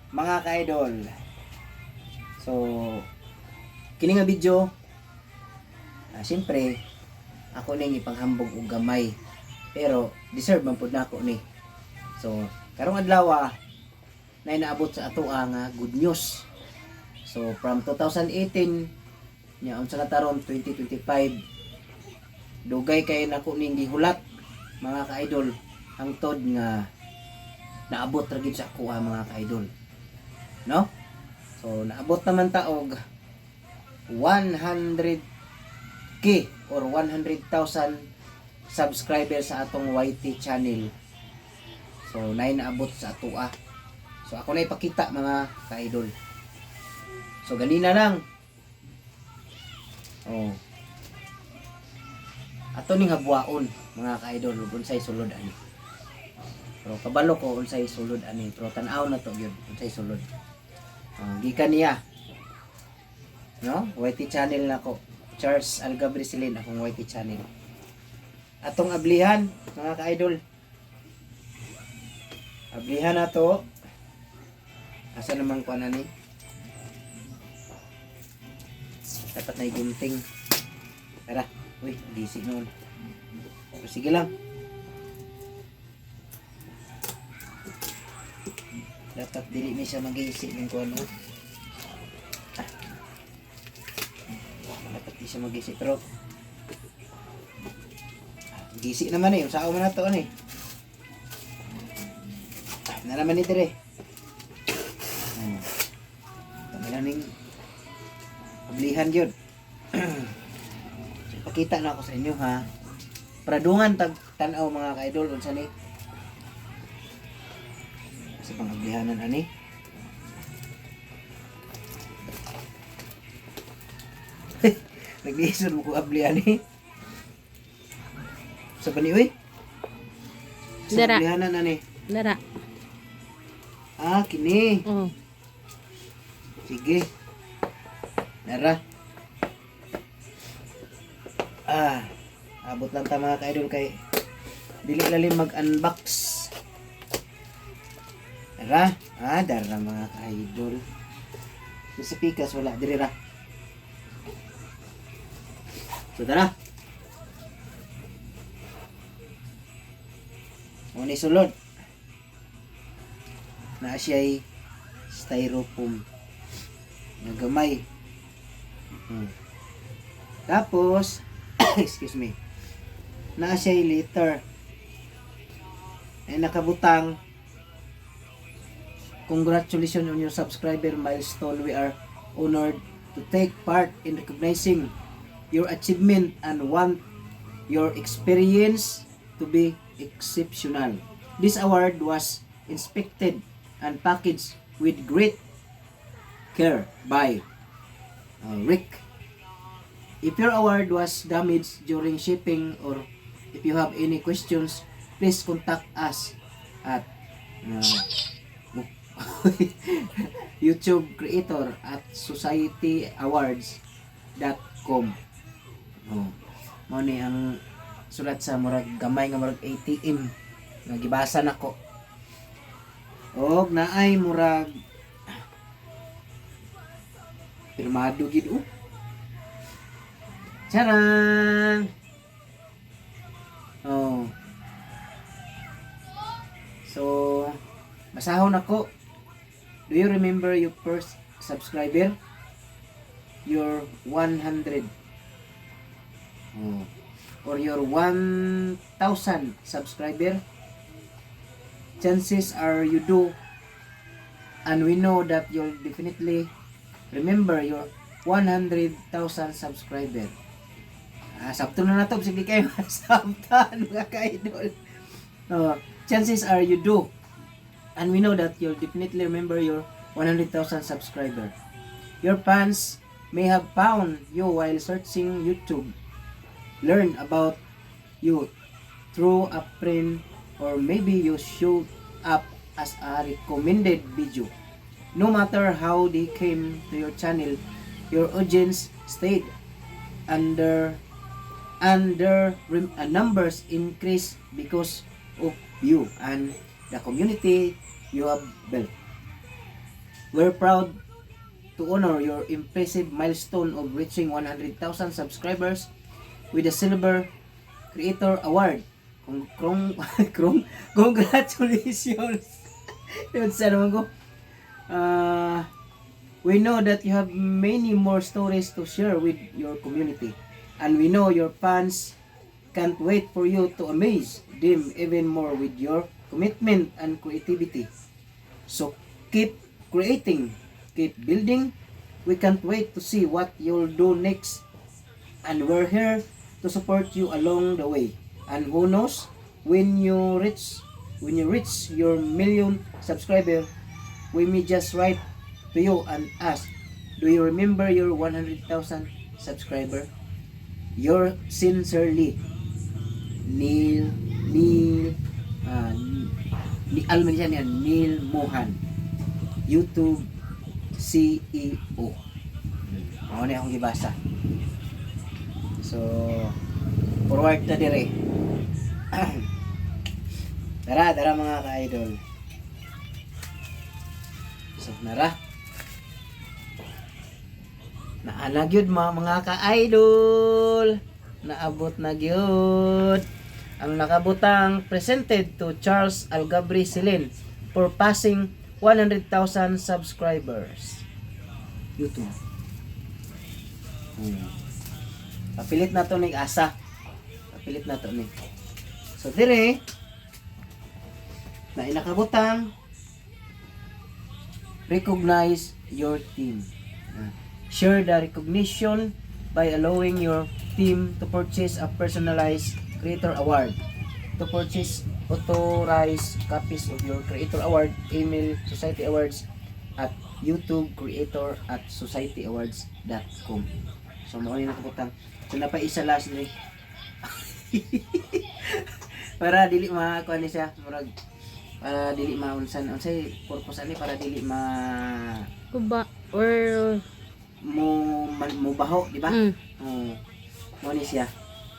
Mga ka-idol. So, kini nga video, siyempre, ako ning ipanghambog og gamay. Pero deserve man pud nako ni. So, karong adlaw na inaabot sa ato nga good news. So, from 2018 nya unsa na taron 2025, dugay kay nako ning gihulat mga ka-idol hangtod nga naabot ra gid sa ako mga ka-idol. No? So, naabot naman ta og 100k or 100,000 subscribers sa atong YT channel. So, naabot sa ato So, ako na ipakita mga ka-idol. So, ganina lang. Oh. Ato ning habuaon mga ka-idol unsay sulod ani. Pero kabalo ko unsay sulod ani, pero tan-aw na to gyud unsay sulod. Gikan niya. No? YT channel nako. Charles Algabrisilin akong YT channel. Atong ablihan mga ka-idol. Ablihan na to. Asa naman ko ani? Dapat na igunting. Tara. Uy, busy noon. Pero sige lang. Dapat dili ni siya mag-iisip ng kung ano. Dapat di siya mag-iisip. Pero gisi naman eh. Usao man na to ano eh. Naraman ni dire. Tamilaning ablihan yun. So, ipakita na ako sa inyo ha. Pradungan tag-tanaw mga ka-idol. Unsa ni? Kasi pang ablihanan ani. Nag-iisod mo ko ablihan eh. Sa bani uy? Sa Dara. ablihanan ani. Dara. Kini. Oh. Sige. Nara. Abot lang ta mga ka-idol kay dili lalim mag-unbox. Nara. Dara mga ka-idol. Sa pikas wala diri ra. So tara. Muna sulod. Na siya'y styrofoam na gamay. Tapos excuse me, na siya'y liter ay nakabutang congratulations on your subscriber milestone. We are honored to take part in recognizing your achievement and want your experience to be exceptional. This award was inspected and packaged with great care by Rick. If your award was damaged during shipping or if you have any questions, please contact us at YouTube creator at societyawards.com. Mao ni ang sulat sa murag gamay nga murag ATM nga gibasa nako. Og naay murag pirmado gid Charang! So, basahon ako. Do you remember your first subscriber? Your 100. Or your 1,000 subscriber? Chances are you do. And we know that you'll definitely remember your 100,000 subscriber. Sabto na to, sige kayo sabtan mga ka-idol. Chances are you do. And we know that you'll definitely remember your 100,000 subscriber. Your fans may have found you while searching YouTube, learn about you through a friend, or maybe you showed up as a recommended video. No matter how they came to your channel, your audience stayed under numbers increase because of you, and the community you have built. We're proud to honor your impressive milestone of reaching 100,000 subscribers with the Silver Creator Award. Congratulations! Yun sa naman ko. We know that you have many more stories to share with your community. And we know your fans can't wait for you to amaze them even more with your commitment and creativity. So keep creating, keep building. We can't wait to see what you'll do next. And we're here to support you along the way. And who knows, when you reach your million subscriber, we may just write to you and ask, do you remember your 100,000 subscriber? Your sincerely, Neil Mohan, YouTube CEO. Ako na akong gibasa. So, forward na dire. Tara mga ka-idol. So, nara. Naana gyud mga ka-idol. Naabot na gyud ang nakabutang presented to Charles Algabri Silin for passing 100,000 subscribers. YouTube. Papilit na to ni asa. Papilit na to ni. So dire na inakabutang recognize your team. Share the recognition by allowing your team to purchase a personalized Creator Award. To purchase authorized copies of your Creator Award, email Society Awards at YouTube Creator at societyawards.com. So mao ni nakabutang. So napaisa last ni. Para dili makuha ni siya murag para dili maunsan unsay purpose ani para dili Kuba or mo baho, di ba? Mo ni siya.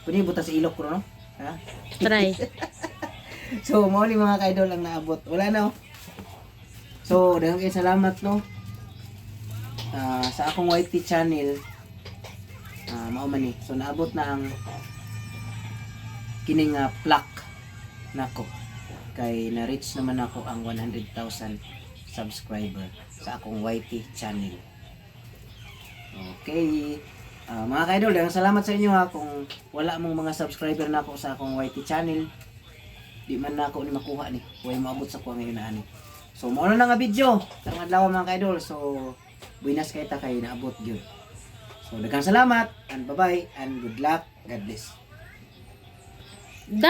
Pwede buta sa ilok ko no? Ha? try. So mo ni mga ka-idol ang naabot. Wala na oh. So daghang kay salamat no. Sa akong YT channel mao man ni. So naabot na ang kining plaque nako. Kay na-reach naman ako ang 100,000 subscriber sa akong YT channel. Okay. Mga ka-idol, salamat sa inyo ha kung wala mong mga subscriber na ako sa akong YT channel. Di man na ako ni makuha ni. Huwag maabot sa kuha ngayon na ani. So, mauna na nga video. Karang adlaw mga ka-idol. So, buenas kay ta kay naabot gyud. So, daghang salamat and bye-bye and good luck. God bless. Da